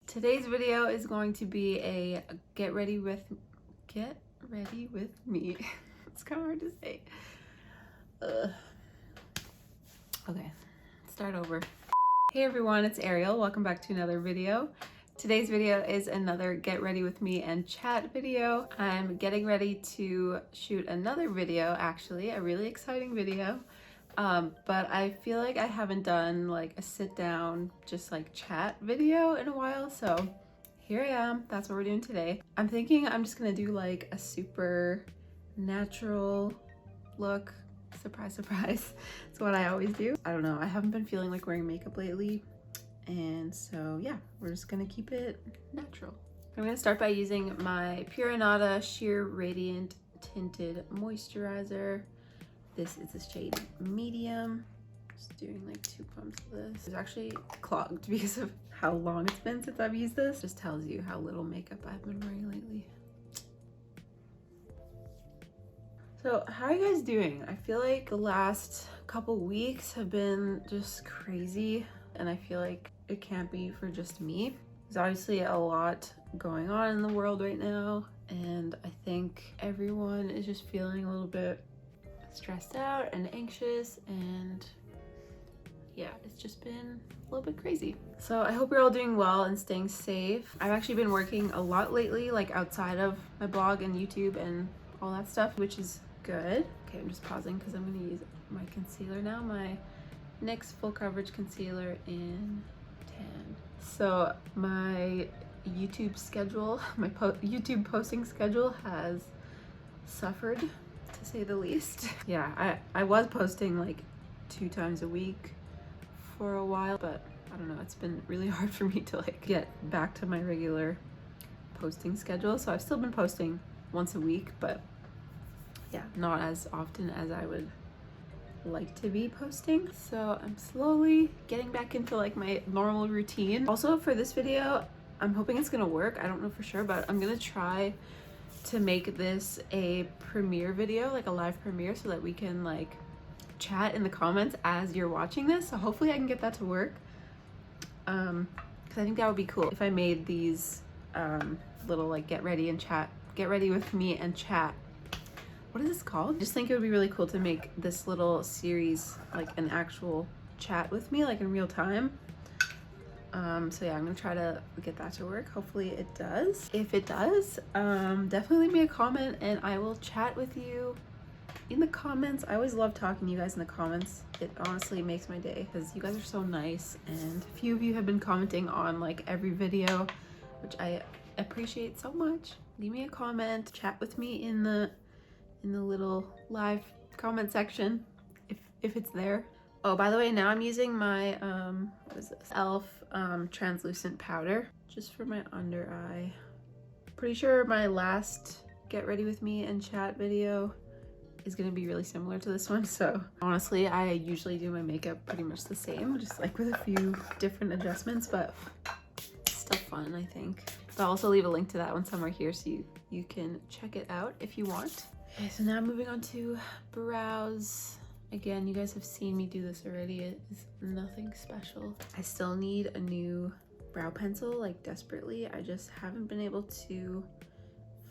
Today's video is going to be a get ready with me. It's kind of hard to say. Okay, start over. Hey everyone, it's Ariel. Welcome back to another video. Today's video is another get ready with me and chat video. I'm getting ready to shoot another video, actually, a really exciting video. But I feel like I haven't done like a sit down, just like chat video in a while. So here I am, that's what we're doing today. I'm thinking I'm just gonna do like a super natural look. Surprise, surprise. It's what I always do. I don't know, I haven't been feeling like wearing makeup lately. And so yeah, we're just gonna keep it natural. I'm gonna start by using my Pure Anada Sheer Radiant Tinted Moisturizer. This is the shade medium. Just doing like 2 pumps of this. It's actually clogged because of how long it's been since I've used this. Just tells you how little makeup I've been wearing lately. So how are you guys doing? I feel like the last couple weeks have been just crazy, and I feel like it can't be for just me. There's obviously a lot going on in the world right now, and I think everyone is just feeling a little bit stressed out and anxious, and yeah, it's just been a little bit crazy. So I hope you're all doing well and staying safe. I've actually been working a lot lately, like outside of my blog and YouTube and all that stuff, which is good. Okay, I'm just pausing because I'm going to use my concealer now, my NYX Full Coverage Concealer in Tan. So my YouTube schedule, my YouTube posting schedule has suffered, to say the least. Yeah, I was posting like 2 times a week for a while, but I don't know, it's been really hard for me to like get back to my regular posting schedule. So I've still been posting once a week, but yeah, not as often as I would like to be posting. So I'm slowly getting back into like my normal routine. Also for this video, I'm hoping it's gonna work. I don't know for sure, but I'm gonna try to make this a premiere video, like a live premiere, so that we can like chat in the comments as you're watching this. So hopefully I can get that to work, because I think that would be cool if I made these little like get ready with me and chat. What is this called? I just think it would be really cool to make this little series like an actual chat with me, like in real time. So yeah, I'm gonna try to get that to work. Hopefully it does. If it does, definitely leave me a comment and I will chat with you in the comments. I always love talking to you guys in the comments. It honestly makes my day because you guys are so nice, and a few of you have been commenting on like every video, which I appreciate so much. Leave me a comment, chat with me in the little live comment section if it's there. Oh, by the way, now I'm using my what is this, e.l.f. translucent powder just for my under eye. Pretty sure my last get ready with me and chat video is gonna be really similar to this one. So honestly, I usually do my makeup pretty much the same, just like with a few different adjustments, but it's still fun, I think. But I'll also leave a link to that one somewhere here so you can check it out if you want. Okay, so now moving on to brows. Again, you guys have seen me do this already. It is nothing special. I still need a new brow pencil, like desperately. I just haven't been able to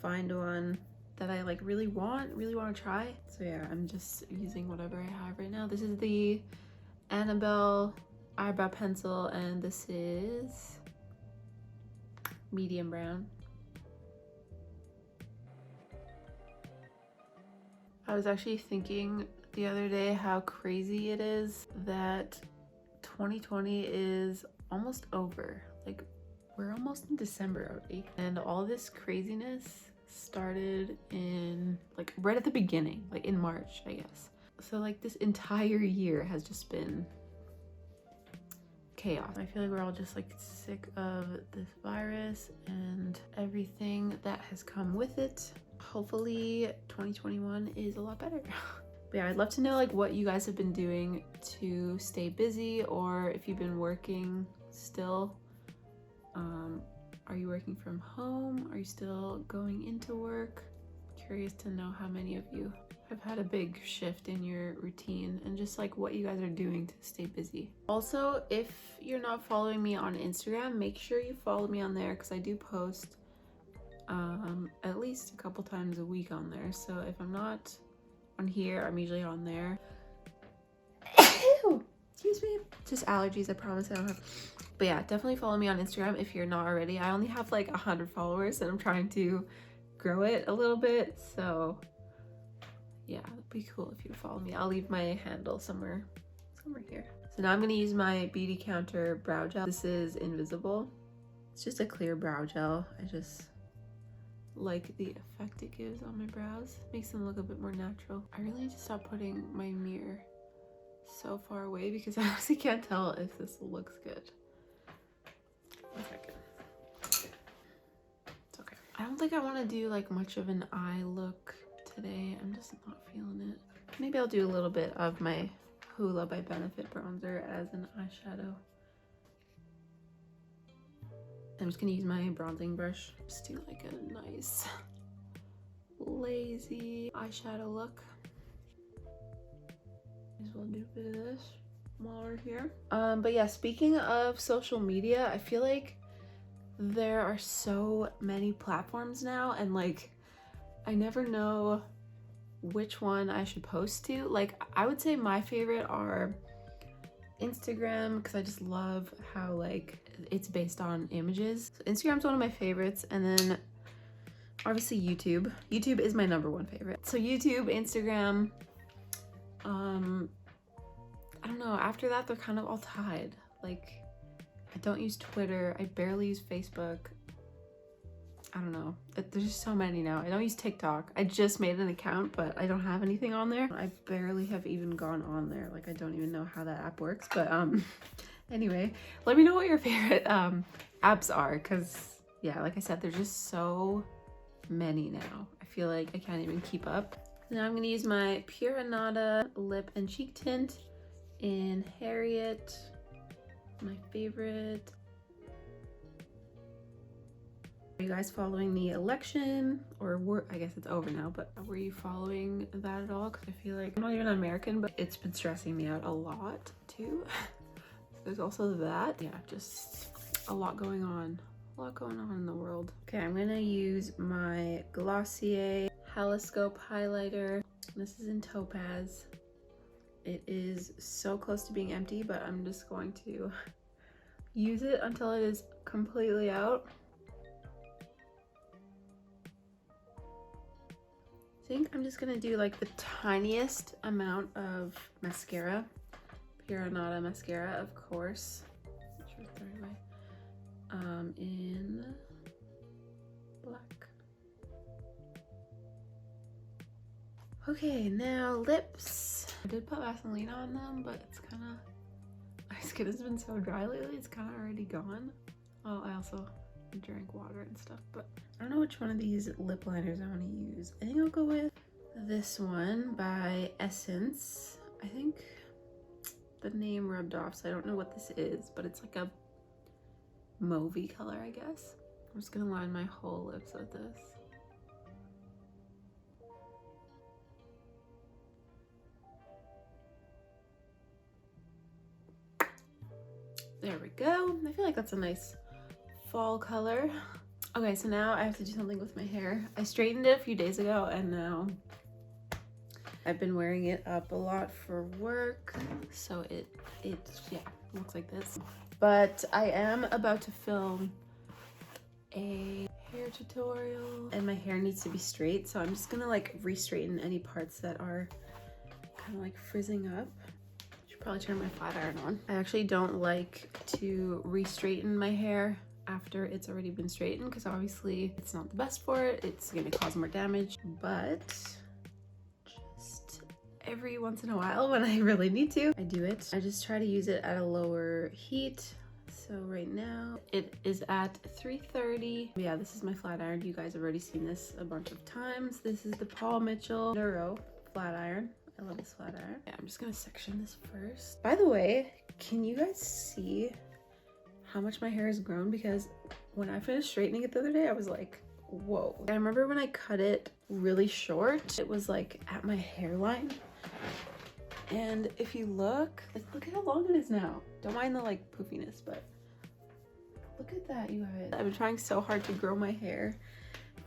find one that I like really want to try. So yeah, I'm just using whatever I have right now. This is the Annabelle eyebrow pencil, and this is medium brown. I was actually thinking the other day how crazy it is that 2020 is almost over. Like, we're almost in December already, and all this craziness started in like right at the beginning, like in March, I guess. So like this entire year has just been chaos. I feel like we're all just like sick of this virus and everything that has come with it. Hopefully 2021 is a lot better. But yeah, I'd love to know like what you guys have been doing to stay busy, or if you've been working still. Are you working from home? Are you still going into work? curious to know how many of you have had a big shift in your routine and just like what you guys are doing to stay busy. Also, if you're not following me on Instagram, make sure you follow me on there because I do post at least a couple times a week on there. So if I'm not on here, I'm usually on there. Excuse me. Just allergies, I promise I don't have. But yeah, definitely follow me on Instagram if you're not already. I only have like 100 followers and I'm trying to grow it a little bit. So yeah, it'd be cool if you follow me. I'll leave my handle somewhere here. So now I'm gonna use my Beauty Counter brow gel. This is Invisible. It's just a clear brow gel. I just like the effect it gives on my brows. Makes them look a bit more natural. I really need to stop putting my mirror so far away because I honestly can't tell if this looks good. 1 second. It's okay. I don't think I want to do like much of an eye look today. I'm just not feeling it. Maybe I'll do a little bit of my Hoola Benefit bronzer as an eyeshadow. I'm just gonna use my bronzing brush. Just do like a nice lazy eyeshadow look. Might as well do a bit of this while we're here. But yeah, speaking of social media, I feel like there are so many platforms now and like I never know which one I should post to. Like I would say my favorite are Instagram because I just love how like it's based on images. So Instagram's one of my favorites, and then obviously YouTube. YouTube is my #1 favorite. So YouTube, Instagram, I don't know, after that they're kind of all tied. Like I don't use Twitter, I barely use Facebook. I don't know, there's just so many now. I don't use TikTok. I just made an account, but I don't have anything on there. I barely have even gone on there. Like I don't even know how that app works, but anyway, let me know what your favorite apps are, because yeah, like I said, there's just so many now. I feel like I can't even keep up. Now I'm gonna use my Pure Anada lip and cheek tint in Harriet, my favorite. Are you guys following the election, or I guess it's over now, but were you following that at all? Because I feel like I'm not even American, but it's been stressing me out a lot too. There's also that. Yeah, just a lot going on. A lot going on in the world. Okay, I'm gonna use my Glossier Haloscope highlighter. This is in Topaz. It is so close to being empty, but I'm just going to use it until it is completely out. I think I'm just gonna do like the tiniest amount of mascara. Pure Anada mascara, of course. In black. Okay, now lips. I did put Vaseline on them, but it's kind of, my skin has been so dry lately, it's kind of already gone. Oh, I also drank water and stuff, but I don't know which one of these lip liners I want to use. I think I'll go with this one by Essence. I think the name rubbed off, so I don't know what this is, but it's like a mauvey color, I guess. I'm just gonna line my whole lips with this. There we go. I feel like that's a nice fall color. Okay, so now I have to do something with my hair. I straightened it a few days ago and now I've been wearing it up a lot for work. So it yeah, looks like this. But I am about to film a hair tutorial and my hair needs to be straight. So I'm just gonna like re-straighten any parts that are kind of like frizzing up. Should probably turn my flat iron on. I actually don't like to re-straighten my hair after it's already been straightened because obviously it's not the best for it. It's gonna cause more damage, but just every once in a while when I really need to, I do it. I just try to use it at a lower heat. So right now it is at 330. Yeah, this is my flat iron. You guys have already seen this a bunch of times. This is the Paul Mitchell Neuro flat iron. I love this flat iron. Yeah, I'm just gonna section this first. By the way, can you guys see how much my hair has grown? Because when I finished straightening it the other day, I was like, whoa. I remember when I cut it really short, it was like at my hairline. And if you look at how long it is now. Don't mind the like poofiness, but look at that, you guys. I've been trying so hard to grow my hair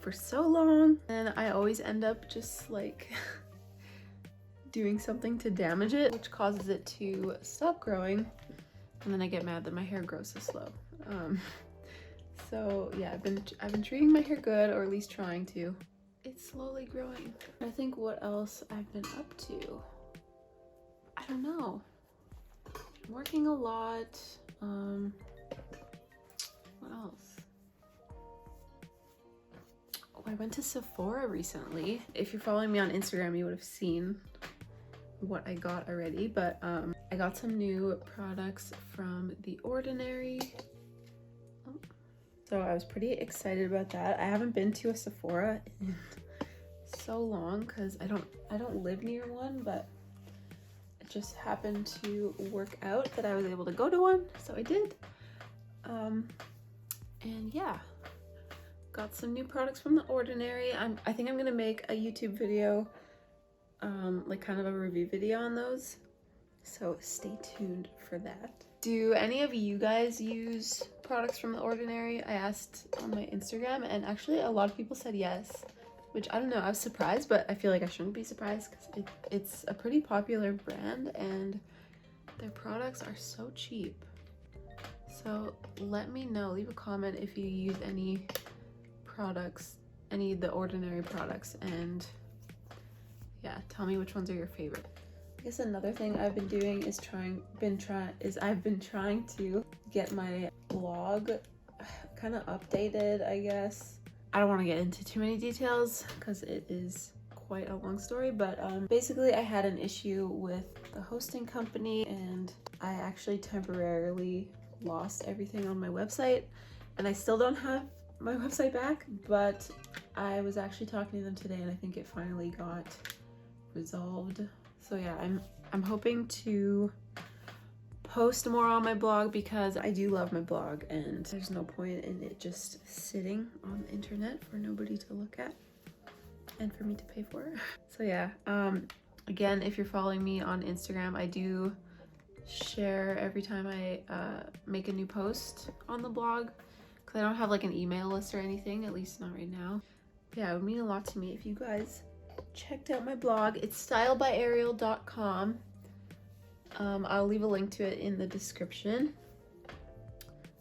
for so long, and I always end up just like doing something to damage it, which causes it to stop growing, and then I get mad that my hair grows so slow. So yeah, I've been treating my hair good, or at least trying to. It's slowly growing. I think what else I've been up to, I don't know. I'm working a lot. What else? Oh, I went to Sephora recently. If you're following me on Instagram, you would have seen what I got already, but I got some new products from The Ordinary. Oh. So I was pretty excited about that. I haven't been to a Sephora in so long because I don't live near one, but it just happened to work out that I was able to go to one, so I did. And yeah, got some new products from The Ordinary. I think I'm gonna make a YouTube video, like kind of a review video on those, so stay tuned for that. Do any of you guys use products from The Ordinary? I asked on my Instagram, and actually a lot of people said yes, which I don't know, I was surprised, but I feel like I shouldn't be surprised because it's a pretty popular brand and their products are so cheap. So let me know, leave a comment if you use any products, any of The Ordinary products, and yeah, tell me which ones are your favorite. I guess another thing I've been doing is I've been trying to get my blog kind of updated, I guess. I don't want to get into too many details because it is quite a long story, but basically I had an issue with the hosting company and I actually temporarily lost everything on my website, and I still don't have my website back, but I was actually talking to them today and I think it finally got resolved. So yeah, I'm hoping to post more on my blog because I do love my blog and there's no point in it just sitting on the internet for nobody to look at and for me to pay for. So yeah, again, if you're following me on Instagram, I do share every time I make a new post on the blog because I don't have like an email list or anything, at least not right now. Yeah, it would mean a lot to me if you guys checked out my blog. It's styledbyariel.com. I'll leave a link to it in the description.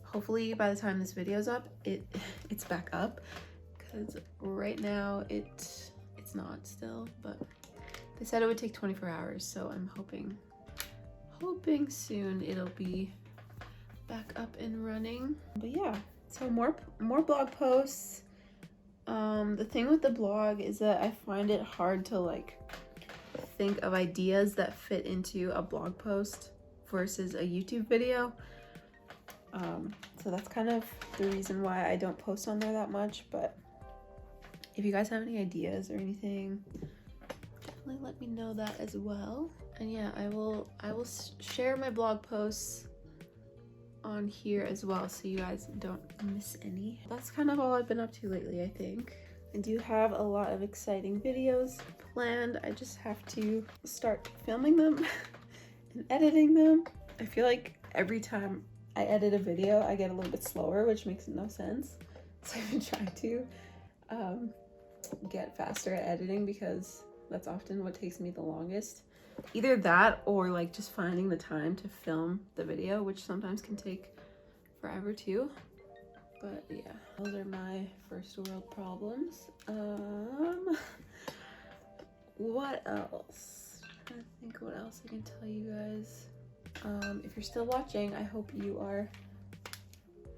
Hopefully by the time this video's up, it's back up, because right now it's not still, but they said it would take 24 hours, so I'm hoping soon it'll be back up and running. But yeah, so more blog posts. The thing with the blog is that I find it hard to like think of ideas that fit into a blog post versus a YouTube video. So that's kind of the reason why I don't post on there that much, but if you guys have any ideas or anything, definitely let me know that as well. And yeah, I will share my blog posts on here as well so you guys don't miss any. That's kind of all I've been up to lately, I think. I do have a lot of exciting videos planned. I just have to start filming them and editing them. I feel like every time I edit a video, I get a little bit slower, which makes no sense. So I've been trying to get faster at editing because that's often what takes me the longest. Either that or like just finding the time to film the video, which sometimes can take forever too. But yeah, those are my first world problems. What else? I'm trying to think what else I can tell you guys. If you're still watching, I hope you are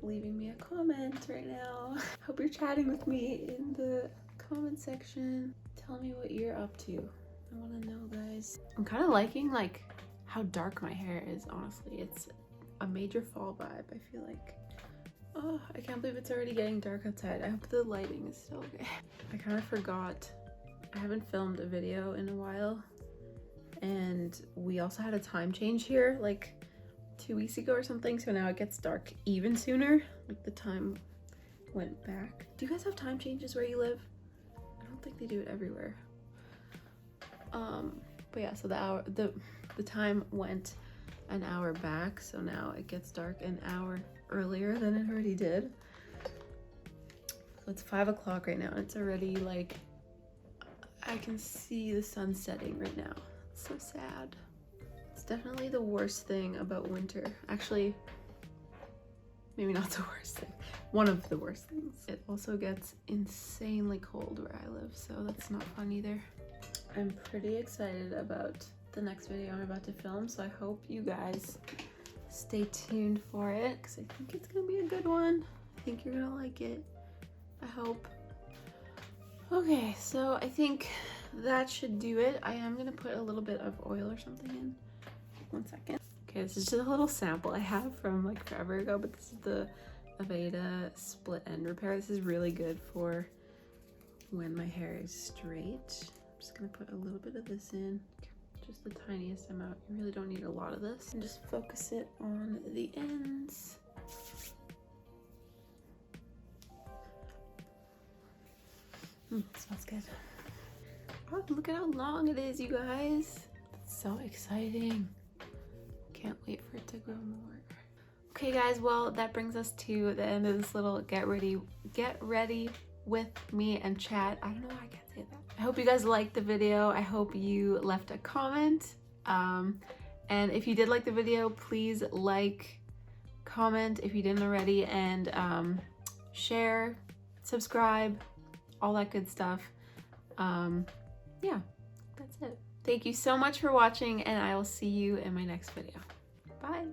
leaving me a comment right now. Hope you're chatting with me in the comment section. Tell me what you're up to. I want to know, guys. I'm kind of liking like how dark my hair is, honestly. It's a major fall vibe, I feel like. Oh, I can't believe it's already getting dark outside. I hope the lighting is still okay. I kind of forgot. I haven't filmed a video in a while. And we also had a time change here like 2 weeks ago or something. So now it gets dark even sooner. Like the time went back. Do you guys have time changes where you live? I don't think they do it everywhere. But yeah, so the time went an hour back, so now it gets dark an hour earlier than it already did. So it's 5 o'clock right now, and it's already like, I can see the sun setting right now. It's so sad. It's definitely the worst thing about winter. Actually, maybe not the worst thing. One of the worst things. It also gets insanely cold where I live, so that's not fun either. I'm pretty excited about the next video I'm about to film, so I hope you guys stay tuned for it, because I think it's gonna be a good one. I think you're gonna like it. I hope. Okay, so I think that should do it. I am gonna put a little bit of oil or something in. 1 second. Okay, this is just a little sample I have from like forever ago, but this is the Aveda split end repair. This is really good for when my hair is straight. I'm just gonna put a little bit of this in, just the tiniest amount. You really don't need a lot of this. And just focus it on the ends. Smells good. Oh, look at how long it is, you guys. It's so exciting. Can't wait for it to grow more. Okay guys, well that brings us to the end of this little get ready with me and chat. I don't know why I can't say that. I hope you guys liked the video. I hope you left a comment. And if you did like the video, please like, comment if you didn't already, and share, subscribe, all that good stuff. Yeah, that's it. Thank you so much for watching, and I will see you in my next video. Bye.